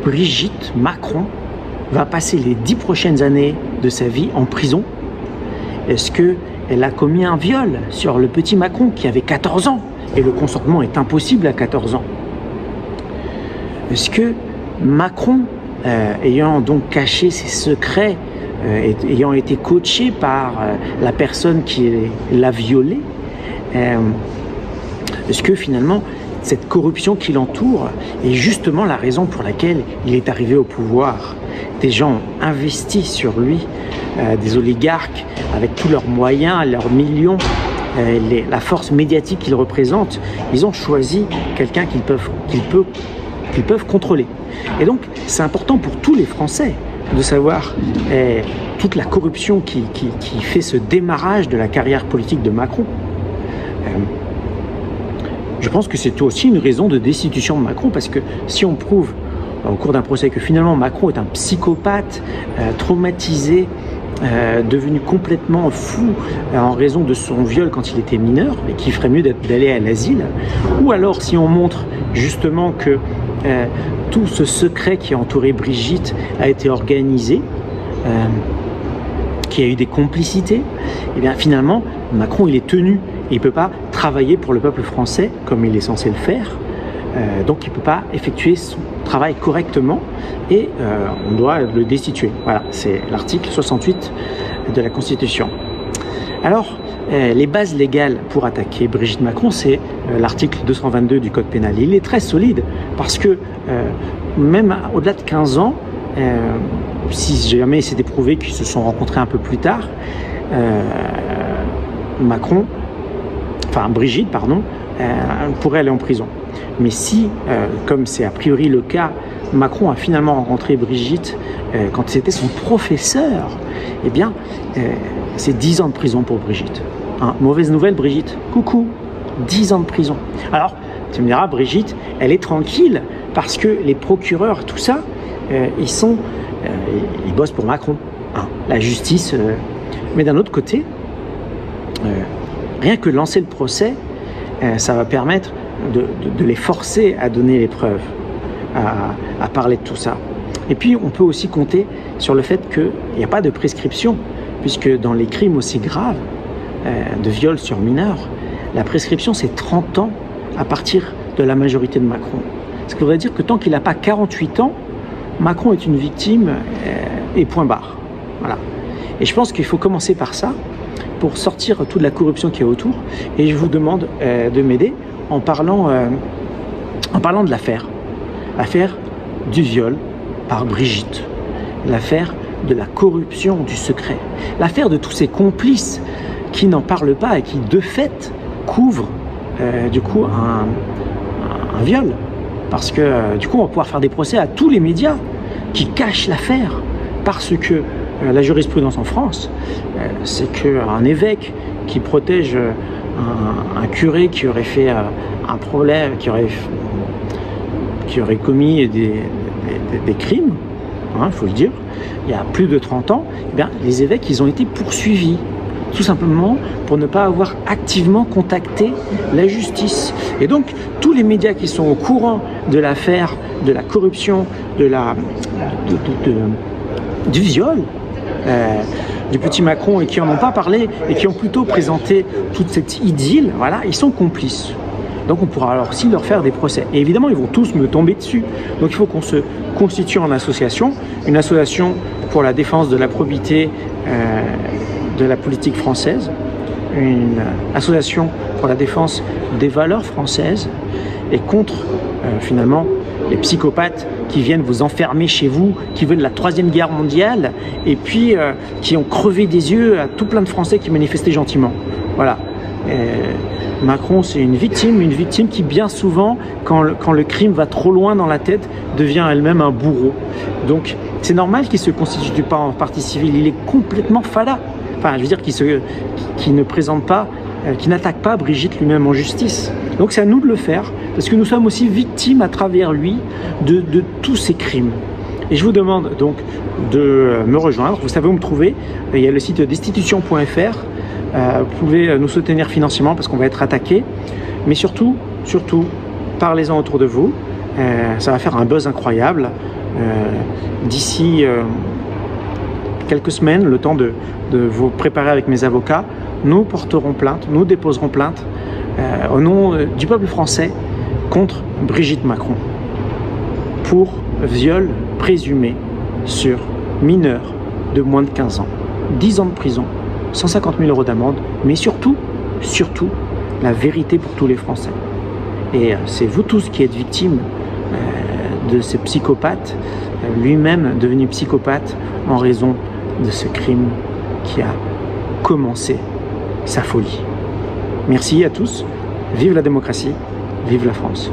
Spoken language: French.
Brigitte Macron va passer les 10 prochaines années de sa vie en prison? Est-ce qu'elle a commis un viol sur le petit Macron qui avait 14 ans? Et le consentement est impossible à 14 ans. Est-ce que Macron, ayant donc caché ses secrets, ayant été coaché par la personne qui l'a violé, est-ce que finalement cette corruption qui l'entoure est justement la raison pour laquelle il est arrivé au pouvoir? Des gens ont investi sur lui, des oligarques avec tous leurs moyens, leurs millions, la force médiatique qu'ils représentent. Ils ont choisi quelqu'un qu'ils peuvent contrôler. Et donc c'est important pour tous les Français de savoir toute la corruption qui fait ce démarrage de la carrière politique de Macron. Je pense que c'est aussi une raison de destitution de Macron, parce que si on prouve au cours d'un procès que finalement Macron est un psychopathe, traumatisé, devenu complètement fou en raison de son viol quand il était mineur, et qu'il ferait mieux d'aller à l'asile, ou alors si on montre justement que tout ce secret qui a entouré Brigitte a été organisé, qu'il y a eu des complicités, et bien finalement Macron il est tenu, et il ne peut pas travailler pour le peuple français comme il est censé le faire, donc il ne peut pas effectuer son travail correctement, et on doit le destituer. Voilà, c'est l'article 68 de la Constitution. Alors, les bases légales pour attaquer Brigitte Macron, c'est l'article 222 du Code pénal. Il est très solide parce que même au-delà de 15 ans, si jamais c'était prouvé qu'ils se sont rencontrés un peu plus tard, Brigitte, pourrait aller en prison. Mais si, comme c'est a priori le cas, Macron a finalement rencontré Brigitte quand c'était son professeur, eh bien, c'est 10 ans de prison pour Brigitte. Hein, mauvaise nouvelle, Brigitte. Coucou, 10 ans de prison. Alors, tu me diras, Brigitte, elle est tranquille parce que les procureurs, tout ça, ils bossent pour Macron. Hein, la justice. Mais d'un autre côté, rien que lancer le procès, ça va permettre de les forcer à donner les preuves, à parler de tout ça. Et puis, on peut aussi compter sur le fait qu'il n'y a pas de prescription, puisque dans les crimes aussi graves, de viol sur mineurs, la prescription, c'est 30 ans à partir de la majorité de Macron. Ce qui voudrait dire que tant qu'il n'a pas 48 ans, Macron est une victime et point barre. Voilà. Et je pense qu'il faut commencer par ça, pour sortir toute la corruption qui est autour. Et je vous demande de m'aider en parlant de l'affaire du viol par Brigitte, l'affaire de la corruption du secret, l'affaire de tous ces complices qui n'en parlent pas et qui de fait couvrent du coup un viol, parce que du coup on va pouvoir faire des procès à tous les médias qui cachent l'affaire, parce que la jurisprudence en France, c'est qu'un évêque qui protège un curé qui aurait fait un problème, qui aurait commis des crimes, il faut le dire, il y a plus de 30 ans, eh bien, les évêques, ils ont été poursuivis, tout simplement pour ne pas avoir activement contacté la justice. Et donc, tous les médias qui sont au courant de l'affaire, de la corruption, du viol, du petit Macron, et qui n'en ont pas parlé, et qui ont plutôt présenté toute cette idylle, voilà, ils sont complices. Donc on pourra alors aussi leur faire des procès. Et évidemment, ils vont tous me tomber dessus. Donc il faut qu'on se constitue en association, une association pour la défense de la probité de la politique française, une association pour la défense des valeurs françaises et contre finalement les psychopathes qui viennent vous enfermer chez vous, qui veulent la 3e guerre mondiale et puis qui ont crevé des yeux à tout plein de Français qui manifestaient gentiment. Voilà. Macron, c'est une victime qui bien souvent, quand le crime va trop loin dans la tête, devient elle-même un bourreau. Donc c'est normal qu'il ne se constitue pas en partie civile, il est complètement fada. Enfin, je veux dire qu'il ne présente pas, qu'il n'attaque pas Brigitte lui-même en justice. Donc c'est à nous de le faire, parce que nous sommes aussi victimes à travers lui de tous ces crimes. Et je vous demande donc de me rejoindre. Vous savez où me trouver. Il y a le site destitution.fr. Vous pouvez nous soutenir financièrement parce qu'on va être attaqué. Mais surtout, parlez-en autour de vous. Ça va faire un buzz incroyable. d'ici quelques semaines, le temps de vous préparer avec mes avocats, nous porterons plainte, nous déposerons plainte au nom du peuple français contre Brigitte Macron pour viol présumé sur mineurs de moins de 15 ans. 10 ans de prison, 150 000 € d'amende, mais surtout, la vérité pour tous les Français. Et c'est vous tous qui êtes victimes de ce psychopathe, lui-même devenu psychopathe en raison de ce crime qui a commencé sa folie. Merci à tous, vive la démocratie, vive la France.